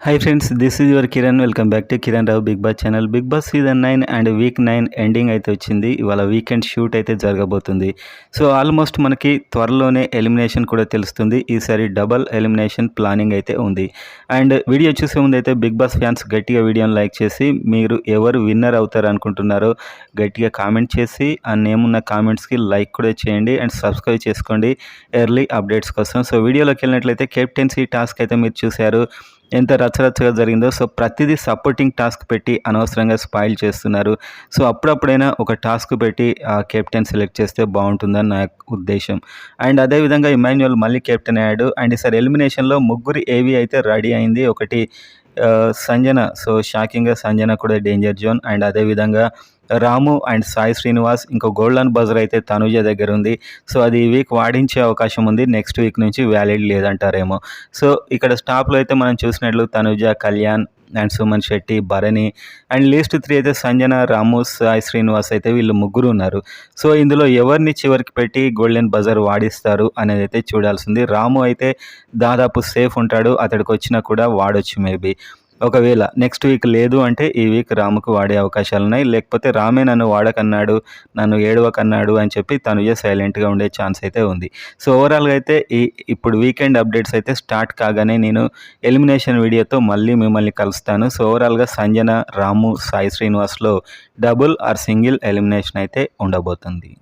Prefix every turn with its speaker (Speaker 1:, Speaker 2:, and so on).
Speaker 1: Hi friends, this is your Kiran. Welcome back to Kiran Rao Big Boss channel. Bigg Boss season 9 and week 9 ending అయితే వచ్చింది. ఇవాళ weekend shoot అయితే జరగబోతుంది. So almost మనకి త్వరలోనే elimination కూడా తెలుస్తుంది. ఈసారి డబల్ ఎలిమినేషన్ ప్లానింగ్ అయితే ఉంది. అండ్ వీడియో చూసే ముందు అయితే బిగ్ బాస్ ఫ్యాన్స్ గట్టిగా వీడియోని లైక్ చేసి మీరు ఎవరు విన్నర్ అవుతారు అనుకుంటున్నారో గట్టిగా కామెంట్ చేసి ఆ నేమ్ ఉన్న కామెంట్స్కి లైక్ కూడా చేయండి అండ్ సబ్స్క్రైబ్ చేసుకోండి ఎర్లీ అప్డేట్స్ కోసం. సో వీడియోలోకి వెళ్ళినట్లయితే కెప్టెన్సీ టాస్క్ అయితే మీరు చూశారు. ఎంత రచ్చరచ్చగా జరిగిందో. సో ప్రతిదీ సపోర్టింగ్ టాస్క్ పెట్టి అనవసరంగా స్పాయిల్ చేస్తున్నారు. సో అప్పుడప్పుడైనా ఒక టాస్క్ పెట్టి ఆ కెప్టెన్ సెలెక్ట్ చేస్తే బాగుంటుందని నా ఉద్దేశం. అండ్ అదేవిధంగా ఇమాన్యుయల్ మళ్ళీ కెప్టెన్ అయ్యాడు. అండ్ ఈసారి ఎలిమినేషన్లో ముగ్గురు ఏవి అయితే రెడీ అయింది. ఒకటి సంజన. సో షాకింగ్గా సంజన కూడా డేంజర్ జోన్. అండ్ అదేవిధంగా రాము అండ్ సాయి శ్రీనివాస్, ఇంకో గోల్డెన్ బజర్ అయితే తనుజ దగ్గర ఉంది. సో అది ఈ వీక్ వాడించే అవకాశం ఉంది. నెక్స్ట్ వీక్ నుంచి వ్యాలిడ్ లేదంటారేమో. సో ఇక్కడ స్టాప్లో అయితే మనం చూసినట్లు Tanuja, Kalyan and Suman Shetty, Bharani and least 3 అయితే సంజన, రాము, సాయి శ్రీనివాస్ అయితే వీళ్ళు ముగ్గురు ఉన్నారు. సో ఇందులో ఎవరిని చివరికి పెట్టి గోల్డెన్ బజర్ వాడిస్తారు అనేది అయితే చూడాల్సింది. రాము అయితే దాదాపు సేఫ్ ఉంటాడు. అతడికి వచ్చినా కూడా వాడొచ్చు మేబీ. ఒకవేళ నెక్స్ట్ వీక్ లేదు అంటే ఈ వీక్ రాముకు వాడే అవకాశాలు ఉన్నాయి. లేకపోతే రామే నన్ను వాడకన్నాడు, నన్ను ఏడవకన్నాడు అని చెప్పి తనుజ సైలెంట్గా ఉండే ఛాన్స్ అయితే ఉంది. సో ఓవరాల్గా అయితే ఇప్పుడు వీకెండ్ అప్డేట్స్ అయితే స్టార్ట్ కాగానే నేను ఎలిమినేషన్ వీడియోతో మళ్ళీ మిమ్మల్ని కలుస్తాను. సో ఓవరాల్గా సంజన, రాము, సాయి శ్రీనివాస్లో డబుల్ ఆర్ సింగిల్ ఎలిమినేషన్ అయితే ఉండబోతుంది.